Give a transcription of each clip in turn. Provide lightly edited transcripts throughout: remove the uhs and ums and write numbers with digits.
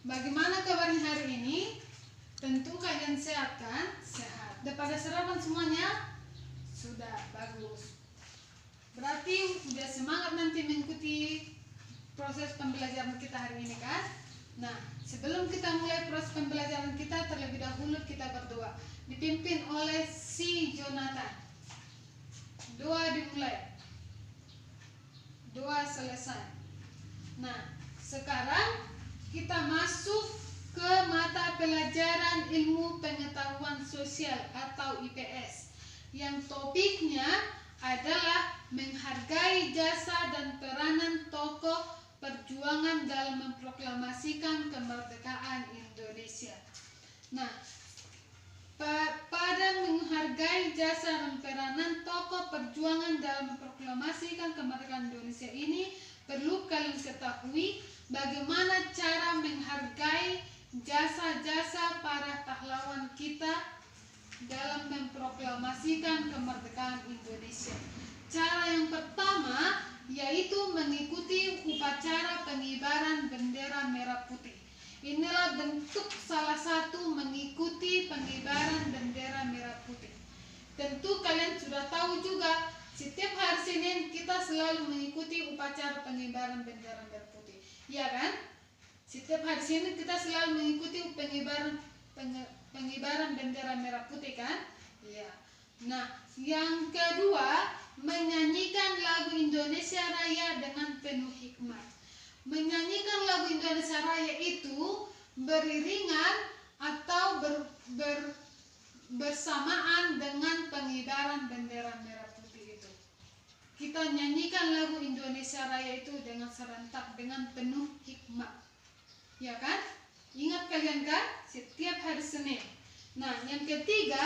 Bagaimana kabarnya hari ini? Tentu kalian sehat kan? Sehat. Udah pada sarapan semuanya? Sudah, bagus. Berarti udah semangat nanti mengikuti proses pembelajaran kita hari ini kan? Nah, sebelum kita mulai proses pembelajaran kita, terlebih dahulu kita berdoa. Dipimpin oleh si Jonathan. Doa dimulai. Doa selesai. Nah, sekarang kita masuk ke mata pelajaran ilmu pengetahuan sosial atau IPS yang topiknya adalah menghargai jasa dan peranan tokoh perjuangan dalam memproklamasikan kemerdekaan Indonesia. Nah, pada menghargai jasa dan peranan tokoh perjuangan dalam memproklamasikan kemerdekaan Indonesia ini perlu kalian ketahui bagaimana cara menghargai jasa-jasa para pahlawan kita dalam memproklamasikan kemerdekaan Indonesia. Cara yang pertama yaitu mengikuti upacara pengibaran bendera merah putih. Inilah bentuk salah satu mengikuti pengibaran bendera merah putih. Tentu kalian sudah tahu juga, setiap hari Senin kita selalu mengikuti upacara pengibaran bendera merah putih. Iya kan? Setiap hari Senin kita selalu mengikuti pengibaran bendera merah putih kan? Iya. Nah, yang kedua, menyanyikan lagu Indonesia Raya dengan penuh hikmat. Menyanyikan lagu Indonesia Raya itu beriringan atau bersamaan dengan pengibaran bendera merah putih itu. Kita nyanyikan lagu Indonesia Raya itu dengan serentak, dengan penuh hikmat. Ya kan? Ingat kalian kan? Setiap hari Senin. Nah, yang ketiga,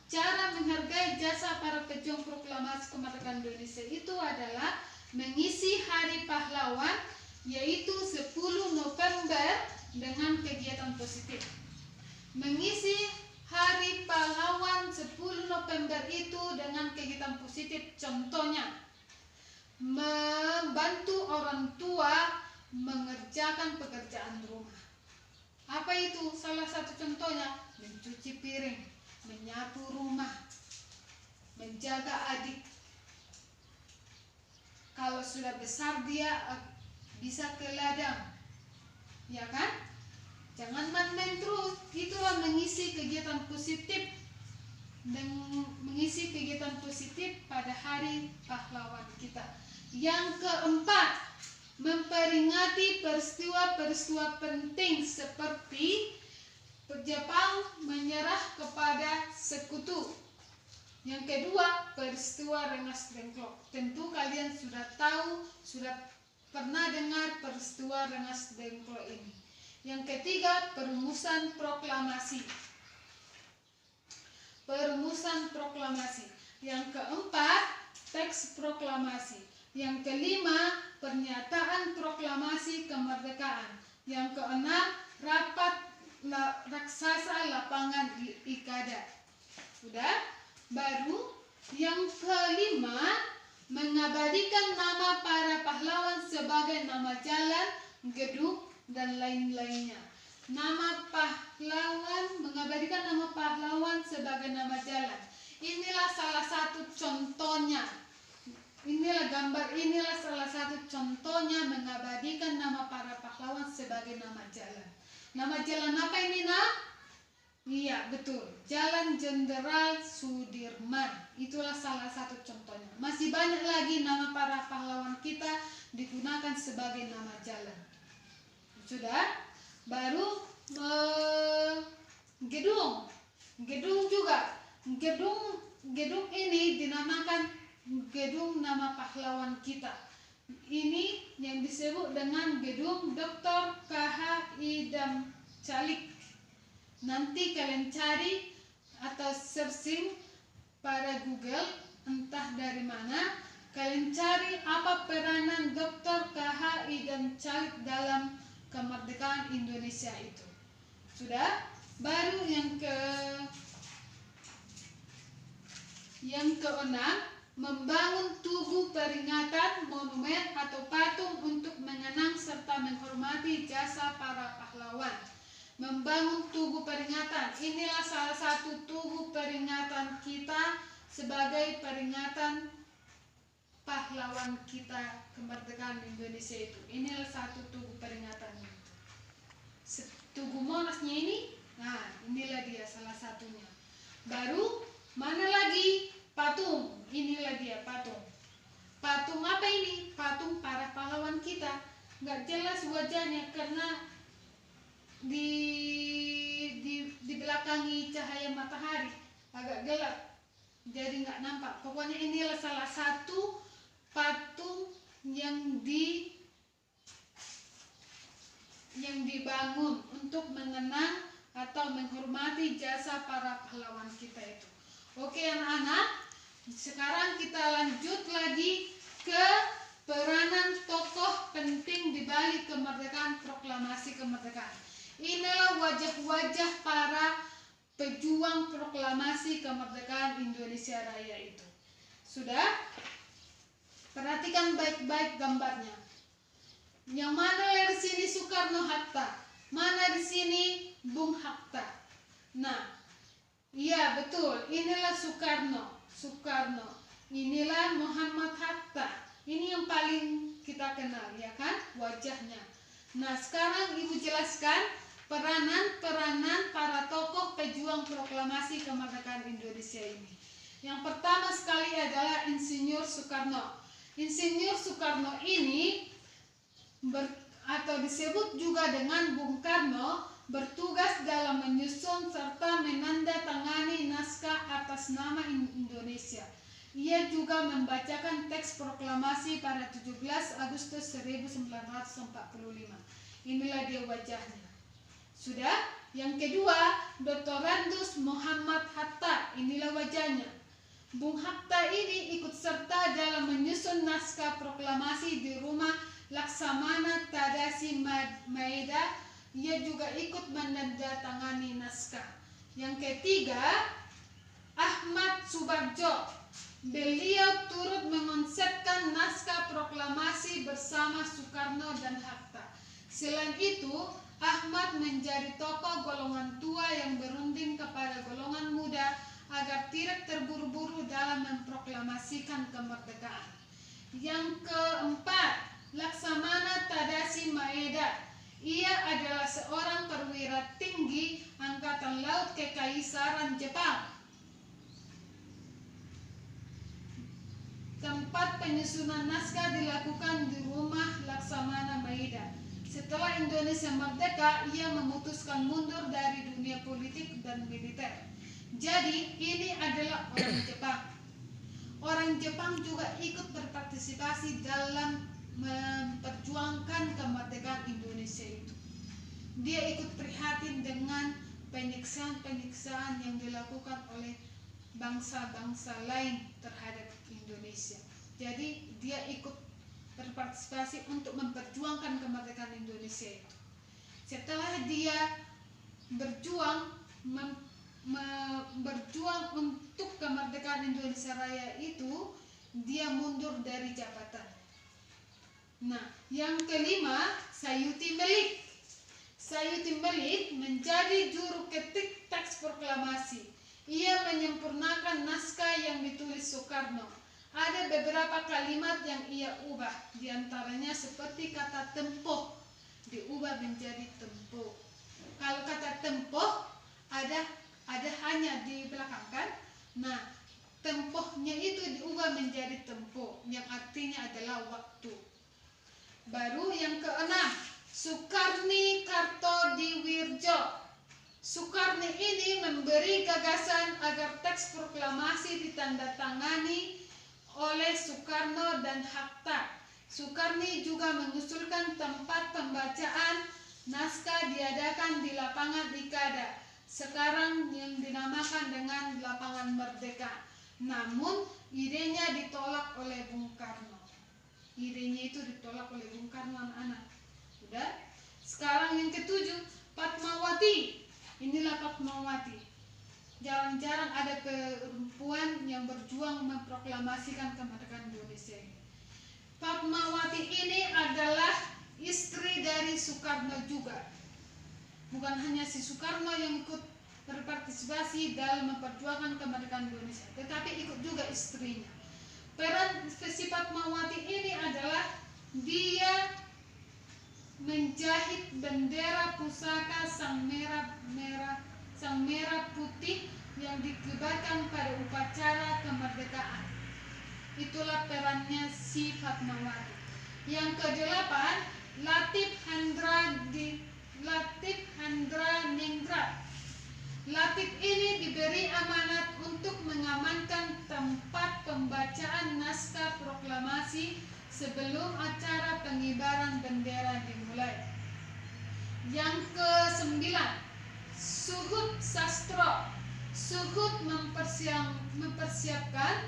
cara menghargai jasa para pejuang proklamasi kemerdekaan Indonesia itu adalah mengisi Hari Pahlawan, yaitu 10 November dengan kegiatan positif. Mengisi Hari Pahlawan 10 November itu dengan kegiatan positif, contohnya membantu orang tua mengerjakan pekerjaan rumah. Apa itu? Salah satu contohnya mencuci piring, menyapu rumah, menjaga adik. Kalau sudah besar dia bisa ke ladang, ya kan? Jangan main-main terus. Itulah mengisi kegiatan positif dan mengisi kegiatan positif pada Hari Pahlawan kita. Yang keempat, memperingati peristiwa-peristiwa penting seperti Jepang menyerah kepada sekutu. Yang kedua, peristiwa Rengas Dengklok. Tentu kalian sudah tahu, sudah pernah dengar peristiwa Rengas Dengklok ini. Yang ketiga, perumusan proklamasi. Perumusan proklamasi. Yang keempat, teks proklamasi. Yang kelima, pernyataan proklamasi kemerdekaan. Yang keenam, rapat raksasa lapangan Ikada. Sudah? Baru yang kelima, mengabadikan nama para pahlawan sebagai nama jalan, gedung, dan lain-lainnya. Nama pahlawan, mengabadikan nama pahlawan sebagai nama jalan. Inilah salah satu contohnya. Inilah gambar, inilah salah satu contohnya mengabadikan nama para pahlawan sebagai nama jalan. Nama jalan apa ini, nak? Iya, betul. Jalan Jenderal Sudirman. Itulah salah satu contohnya. Masih banyak lagi nama para pahlawan kita digunakan sebagai nama jalan. Sudah? Baru gedung. Gedung juga. Gedung ini dinamakan gedung nama pahlawan kita. Ini yang disebut dengan gedung Dr. K.H. Idam Calik. Nanti kalian cari atau searching pada Google, entah dari mana, kalian cari apa peranan Dr. K.H. Idam Calik dalam kemerdekaan Indonesia itu. Sudah? Baru yang keenam, membangun tugu peringatan, monumen atau patung untuk mengenang serta menghormati menghormati jasa para pahlawan. Membangun tugu peringatan. Inilah salah satu tugu peringatan kita sebagai peringatan pahlawan kita kemerdekaan Indonesia itu. Inilah satu tugu peringatan itu. Tugu Monasnya ini, nah inilah dia salah satunya. Baru mana lagi? Patung. Inilah dia patung. Patung apa ini? Patung para pahlawan kita. Nggak jelas wajahnya karena di belakangi cahaya matahari agak gelap, jadi nggak nampak. Pokoknya inilah salah satu patung yang dibangun untuk mengenang atau menghormati jasa para pahlawan kita itu. Oke anak-anak, sekarang kita lanjut lagi ke peranan tokoh penting di balik kemerdekaan, proklamasi kemerdekaan. Inilah wajah-wajah para pejuang proklamasi kemerdekaan Indonesia Raya itu. Sudah? Perhatikan baik-baik gambarnya. Yang mana dari sini Soekarno-Hatta? Mana di sini Bung Hatta? Nah, iya betul. Inilah Soekarno. Inilah Muhammad Hatta. Ini yang paling kita kenal, ya kan? Wajahnya. Nah, sekarang Ibu jelaskan peranan para tokoh pejuang proklamasi kemerdekaan Indonesia ini. Yang pertama sekali adalah Insinyur Soekarno. Insinyur Soekarno ini atau disebut juga dengan Bung Karno, bertugas dalam menyusun serta menandatangani naskah atas nama Indonesia. Ia juga membacakan teks proklamasi pada 17 Agustus 1945. Inilah dia wajahnya. Sudah? Yang kedua, Dr. Randus Muhammad Hatta. Inilah wajahnya. Bung Hatta ini ikut serta dalam menyusun naskah proklamasi di rumah Laksamana Tadasi Maeda. Ia juga ikut menandatangani naskah. Yang ketiga, Ahmad Subarjo. Beliau turut mengonsepkan naskah proklamasi bersama Soekarno dan Hatta. Selain itu, Ahmad menjadi tokoh golongan tua yang berunding kepada golongan muda agar tidak terburu-buru dalam memproklamasikan kemerdekaan. Yang keempat, Laksamana Tadasi Maeda. Ia adalah seorang perwira tinggi Angkatan Laut Kekaisaran Jepang. Tempat penyusunan naskah dilakukan di rumah Laksamana Maeda. Setelah Indonesia merdeka, ia memutuskan mundur dari dunia politik dan militer. Jadi, ini adalah orang Jepang. Orang Jepang juga ikut berpartisipasi dalam memperjuangkan kemerdekaan Indonesia itu. Dia ikut prihatin dengan penyiksaan-penyiksaan yang dilakukan oleh bangsa-bangsa lain terhadap Indonesia. Jadi, dia ikut berpartisipasi untuk memperjuangkan kemerdekaan Indonesia itu. Setelah dia berjuang untuk kemerdekaan Indonesia Raya itu, dia mundur dari jabatan. Nah, yang kelima, Sayuti Melik. Sayuti Melik menjadi juru ketik teks proklamasi. Ia menyempurnakan naskah yang ditulis Soekarno. Ada beberapa kalimat yang ia ubah, diantaranya seperti kata tempuh diubah menjadi tempuh. Kalau kata tempuh ada hanya di belakang kan? Nah, tempuhnya itu diubah menjadi tempuh, yang artinya adalah waktu. Baru yang keenam, Sukarni Kartodiwirjo. Sukarni ini memberi gagasan agar teks proklamasi ditandatangani oleh Soekarno dan Hatta. Soekarni juga mengusulkan tempat pembacaan naskah diadakan di lapangan Ikada, sekarang yang dinamakan dengan Lapangan Merdeka. Namun idenya ditolak oleh Bung Karno. Idenya itu ditolak oleh Bung Karno, anak-anak. Sudah? Sekarang yang ketujuh, Fatmawati. Inilah Fatmawati. Jarang-jarang ada perempuan yang berjuang memproklamasikan kemerdekaan Indonesia ini. Fatmawati ini adalah istri dari Soekarno juga. Bukan hanya si Soekarno yang ikut berpartisipasi dalam memperjuangkan kemerdekaan Indonesia, tetapi ikut juga istrinya. Peran si Fatmawati ini adalah dia menjahit bendera pusaka sang merah putih yang dikibarkan pada upacara kemerdekaan. Itulah perannya si Fatmawati. Yang kedelapan, Latif Handraningrat. Latif ini diberi amanat untuk mengamankan tempat pembacaan naskah proklamasi sebelum acara pengibaran bendera dimulai. Yang kesembilan, Suhut Sastro. Suhut mempersiapkan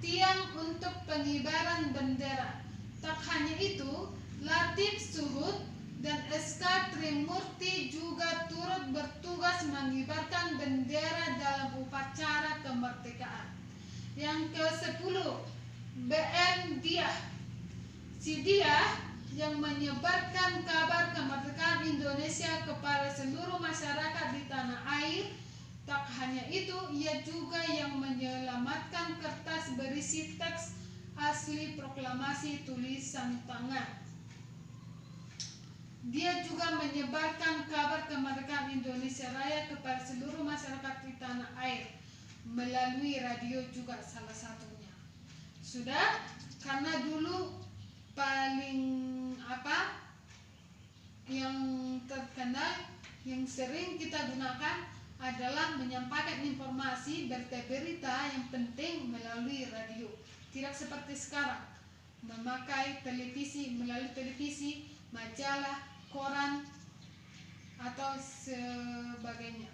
tiang untuk pengibaran bendera. Tak hanya itu, Latif, Suhut, dan SK Trimurti juga turut bertugas mengibarkan bendera dalam upacara kemerdekaan. Yang ke-10, BM Diah. Si Diah yang menyebarkan kabar kemerdekaan Indonesia kepada seluruh masyarakat di tanah air. Tak hanya itu, ia juga yang menyelamatkan kertas berisi teks asli proklamasi tulisan tangan. Dia juga menyebarkan kabar kemerdekaan Indonesia Raya kepada seluruh masyarakat di tanah air melalui radio juga salah satunya. Sudah, karena dulu paling yang terkenal, yang sering kita gunakan adalah menyampaikan informasi berita-berita yang penting melalui radio. Tidak seperti sekarang memakai televisi, melalui televisi, majalah, koran, atau sebagainya.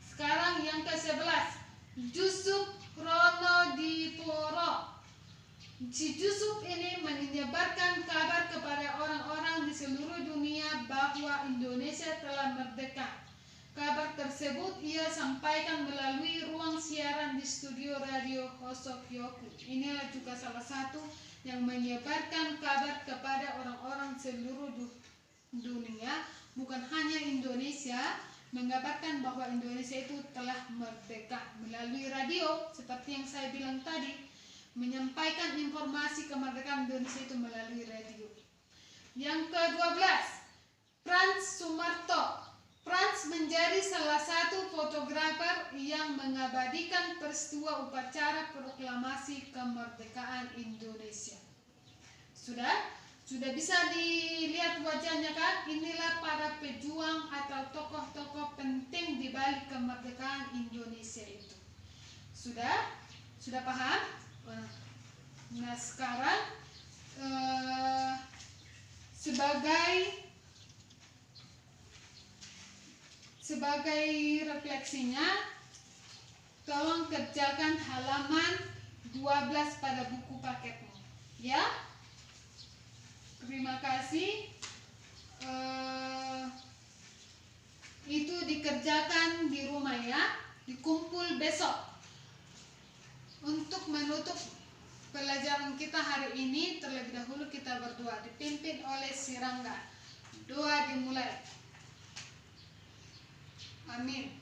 Sekarang yang ke-11, Jusuf Ronodiporo. Si Jusuf ini menyebarkan kabar kepada orang-orang di seluruh dunia bahwa Indonesia telah merdeka. Kabar tersebut ia sampaikan melalui ruang siaran di studio radio Hosokyoku. Inilah juga salah satu yang menyebarkan kabar kepada orang-orang seluruh dunia, bukan hanya Indonesia, mengabarkan bahwa Indonesia itu telah merdeka melalui radio, seperti yang saya bilang tadi, menyampaikan informasi kemerdekaan Indonesia itu melalui radio. Yang ke-12, Frans Sumarto. Frans menjadi salah satu fotografer yang mengabadikan peristiwa upacara proklamasi kemerdekaan Indonesia. Sudah bisa dilihat wajahnya kan? Inilah para pejuang atau tokoh-tokoh penting di balik kemerdekaan Indonesia itu. Sudah paham? Nah, sekarang sebagai refleksinya, tolong kerjakan halaman 12 pada buku paketmu, ya. Terima kasih. Itu dikerjakan di rumah ya, dikumpul besok. Untuk menutup pelajaran kita hari ini, terlebih dahulu kita berdoa, dipimpin oleh si Rangga. Doa dimulai. Amin.